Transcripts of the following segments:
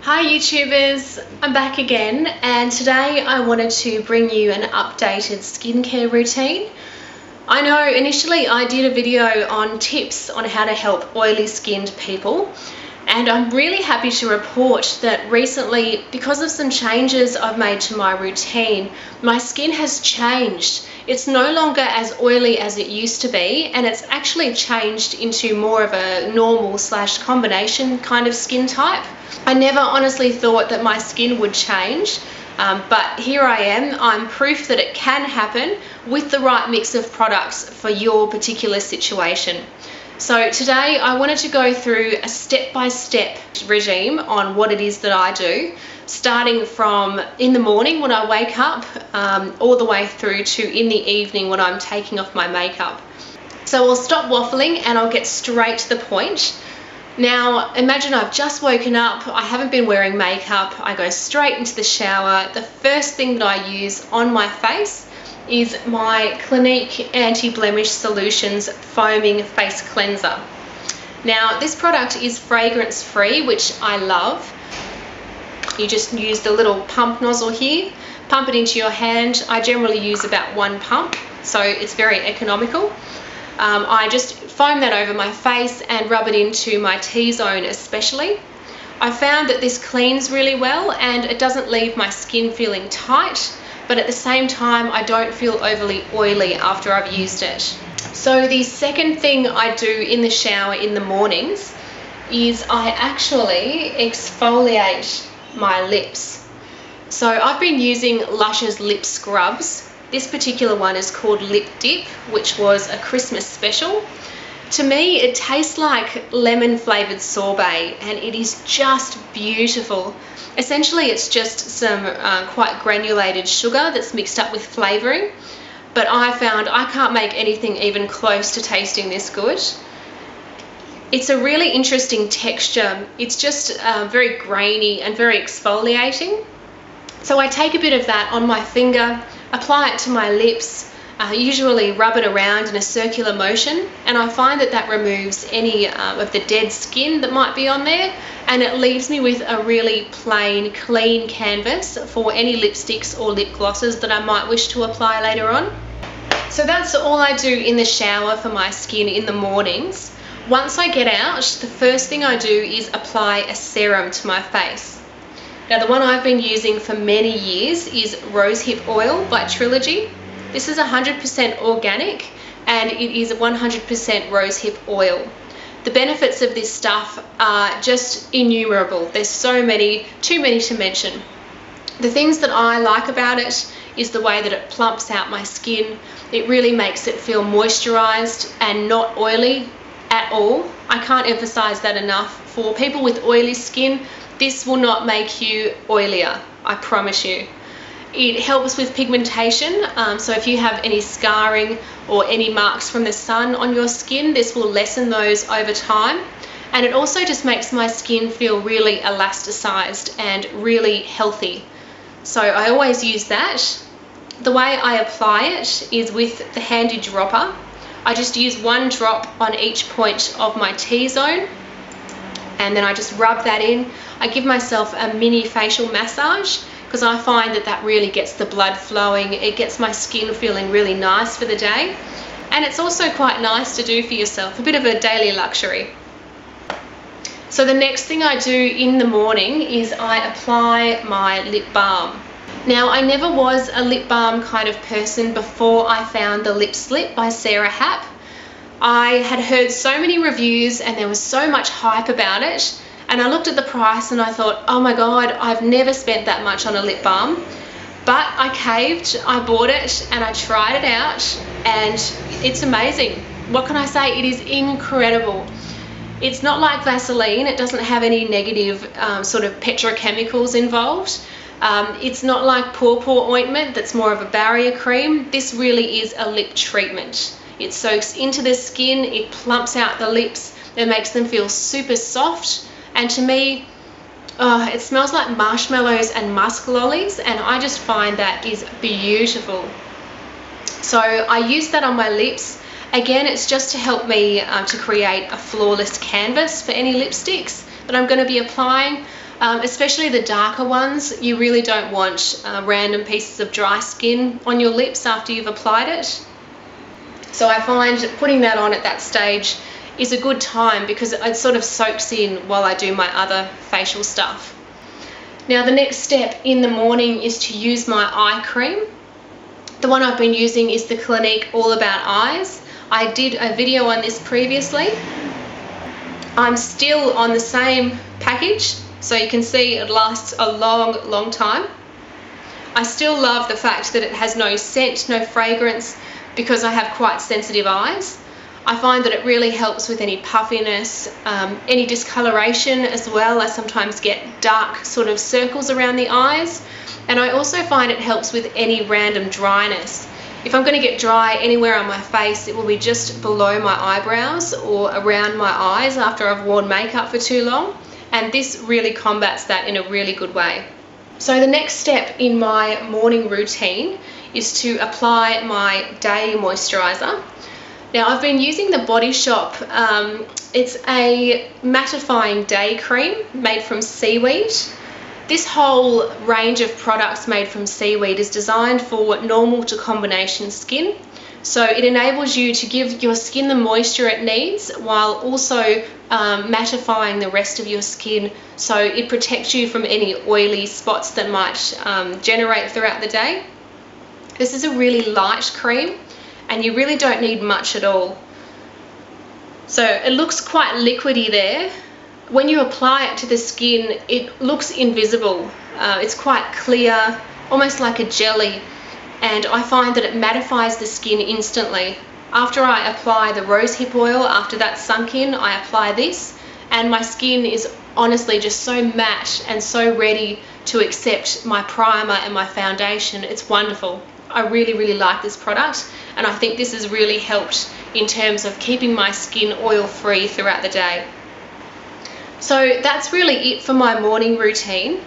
Hi YouTubers, I'm back again, and today I wanted to bring you an updated skincare routine. I know initially I did a video on tips on how to help oily skinned people, and I'm really happy to report that recently, because of some changes I've made to my routine, my skin has changed. It's no longer as oily as it used to be, and it's actually changed into more of a normal / combination kind of skin type. I never honestly thought that my skin would change, but here I am. I'm proof that it can happen with the right mix of products for your particular situation. So today I wanted to go through a step-by-step regime on what it is that I do, starting from in the morning when I wake up, all the way through to in the evening when I'm taking off my makeup. So I'll stop waffling and I'll get straight to the point. Now imagine I've just woken up, I haven't been wearing makeup, I go straight into the shower. The first thing that I use on my face is my Clinique Anti-Blemish Solutions Foaming Face Cleanser. Now this product is fragrance free, which I love. You just use the little pump nozzle here, pump it into your hand. I generally use about 1 pump, so it's very economical. I just foam that over my face and rub it into my T-zone especially. I found that this cleans really well and it doesn't leave my skin feeling tight, but at the same time I don't feel overly oily after I've used it. So the second thing I do in the shower in the mornings is I actually exfoliate my lips. So I've been using LUSH's Lip Scrubs. This particular one is called Lip Dip, which was a Christmas special. To me, it tastes like lemon flavoured sorbet, and it is just beautiful. Essentially, it's just some quite granulated sugar that's mixed up with flavouring, but I found I can't make anything even close to tasting this good. It's a really interesting texture. It's just very grainy and very exfoliating. So I take a bit of that on my finger, apply it to my lips, usually rub it around in a circular motion, and I find that that removes any of the dead skin that might be on there, and it leaves me with a really plain, clean canvas for any lipsticks or lip glosses that I might wish to apply later on. So that's all I do in the shower for my skin in the mornings. Once I get out, the first thing I do is apply a serum to my face. Now the one I've been using for many years is Rosehip Oil by Trilogy. This is 100% organic and it is 100% rosehip oil. The benefits of this stuff are just innumerable. There's so many, too many to mention. The things that I like about it is the way that it plumps out my skin. It really makes it feel moisturized and not oily at all. I can't emphasize that enough. For people with oily skin, this will not make you oilier, I promise you. It helps with pigmentation, so if you have any scarring or any marks from the sun on your skin, this will lessen those over time. And it also just makes my skin feel really elasticized and really healthy. So I always use that. The way I apply it is with the handy dropper. I just use 1 drop on each point of my T-zone, and then I just rub that in. I give myself a mini facial massage because I find that that really gets the blood flowing. It gets my skin feeling really nice for the day, and it's also quite nice to do for yourself, a bit of a daily luxury. So the next thing I do in the morning is I apply my lip balm. Now I never was a lip balm kind of person before I found the Lip Slip by Happ. I had heard so many reviews and there was so much hype about it, and I looked at the price and I thought, oh my god, I've never spent that much on a lip balm. But I caved, I bought it and I tried it out, and it's amazing. What can I say? It is incredible. It's not like Vaseline. It doesn't have any negative sort of petrochemicals involved. It's not like pore ointment that's more of a barrier cream. This really is a lip treatment. It soaks into the skin, it plumps out the lips, it makes them feel super soft, and to me, it smells like marshmallows and musk lollies, and I just find that is beautiful. So I use that on my lips. Again, it's just to help me to create a flawless canvas for any lipsticks that I'm going to be applying. especially the darker ones. You really don't want random pieces of dry skin on your lips after you've applied it. So I find putting that on at that stage is a good time because it sort of soaks in while I do my other facial stuff. Now the next step in the morning is to use my eye cream. The one I've been using is the Clinique All About Eyes. I did a video on this previously. I'm still on the same package, so you can see it lasts a long time. I still love the fact that it has no scent, no fragrance, because I have quite sensitive eyes. I find that it really helps with any puffiness, any discoloration as well. I sometimes get dark sort of circles around the eyes, and I also find it helps with any random dryness. If I'm going to get dry anywhere on my face, it will be just below my eyebrows or around my eyes after I've worn makeup for too long, and this really combats that in a really good way. So the next step in my morning routine is to apply my day moisturizer. Now I've been using the Body Shop, it's a mattifying day cream made from seaweed. This whole range of products made from seaweed is designed for normal to combination skin. So it enables you to give your skin the moisture it needs while also mattifying the rest of your skin, so it protects you from any oily spots that might generate throughout the day. This is a really light cream and you really don't need much at all. So it looks quite liquidy there. When you apply it to the skin, it looks invisible. It's quite clear, almost like a jelly, and I find that it mattifies the skin instantly. After I apply the rosehip oil, after that's sunk in, I apply this, and my skin is honestly just so matte and so ready to accept my primer and my foundation. It's wonderful. I really like this product, and I think this has really helped in terms of keeping my skin oil free throughout the day. So that's really it for my morning routine.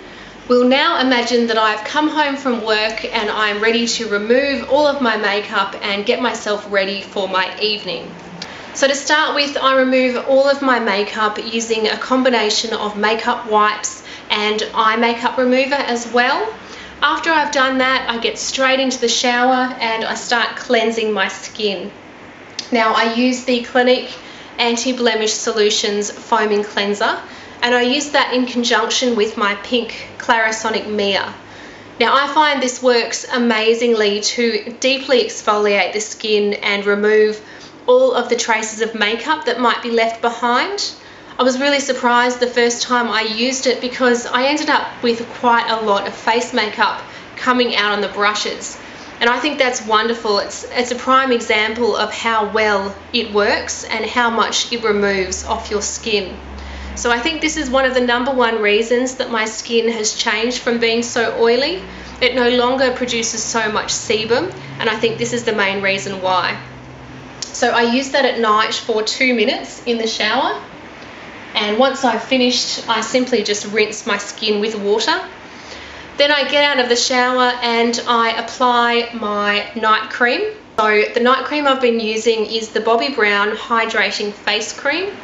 We'll now imagine that I've come home from work and I'm ready to remove all of my makeup and get myself ready for my evening. So to start with, I remove all of my makeup using a combination of makeup wipes and eye makeup remover as well. After I've done that, I get straight into the shower and I start cleansing my skin. Now I use the Clinique Anti-Blemish Solutions Foaming Cleanser, and I use that in conjunction with my pink Clarisonic MIA. Now I find this works amazingly to deeply exfoliate the skin and remove all of the traces of makeup that might be left behind. I was really surprised the first time I used it because I ended up with quite a lot of face makeup coming out on the brushes. And I think that's wonderful. It's a prime example of how well it works and how much it removes off your skin. So I think this is one of the #1 reasons that my skin has changed from being so oily. It no longer produces so much sebum, and I think this is the main reason why. So I use that at night for 2 minutes in the shower, and once I've finished, I simply just rinse my skin with water. Then I get out of the shower and I apply my night cream. So the night cream I've been using is the Bobbi Brown Hydrating Face Cream.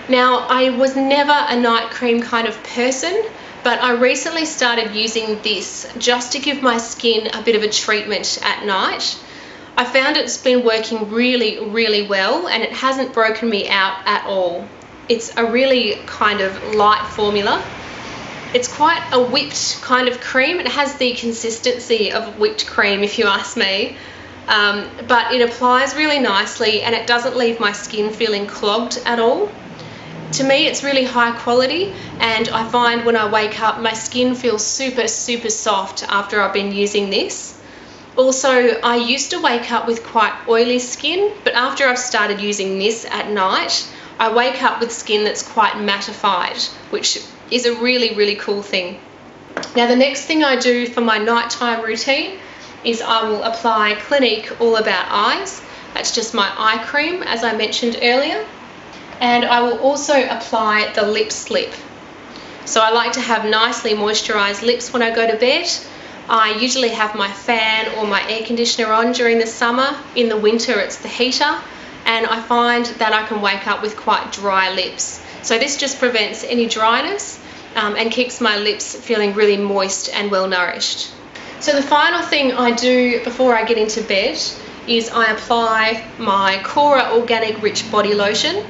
Now I was never a night cream kind of person, but I recently started using this just to give my skin a bit of a treatment at night. I found it's been working really well, and it hasn't broken me out at all. It's a really kind of light formula. It's quite a whipped kind of cream. It has the consistency of whipped cream, if you ask me, but it applies really nicely and it doesn't leave my skin feeling clogged at all. To me, it's really high quality, and I find when I wake up, my skin feels super soft after I've been using this. Also, I used to wake up with quite oily skin, but after I've started using this at night, I wake up with skin that's quite mattified, which is a really cool thing. Now the next thing I do for my nighttime routine is I will apply Clinique All About Eyes. That's just my eye cream, as I mentioned earlier. And I will also apply the Lip Slip. So I like to have nicely moisturised lips when I go to bed. I usually have my fan or my air conditioner on during the summer. In the winter it's the heater, and I find that I can wake up with quite dry lips. So this just prevents any dryness, and keeps my lips feeling really moist and well nourished. So the final thing I do before I get into bed is I apply my Kora Organic Rich Body Lotion.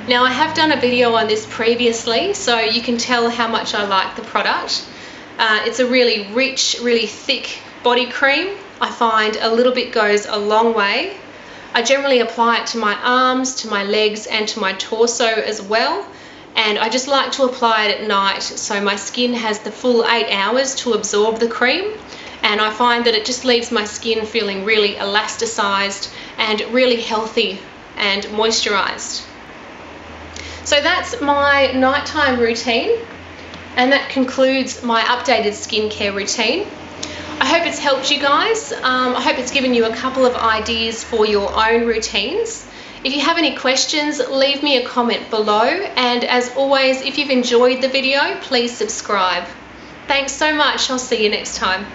Now I have done a video on this previously, so you can tell how much I like the product. It's a really rich, really thick body cream. I find a little bit goes a long way. I generally apply it to my arms, to my legs and to my torso as well. And I just like to apply it at night so my skin has the full 8 hours to absorb the cream. And I find that it just leaves my skin feeling really elasticized and really healthy and moisturized. So that's my nighttime routine, and that concludes my updated skincare routine. I hope it's helped you guys. I hope it's given you a couple of ideas for your own routines. If you have any questions, leave me a comment below, and as always, if you've enjoyed the video, please subscribe. Thanks so much. I'll see you next time.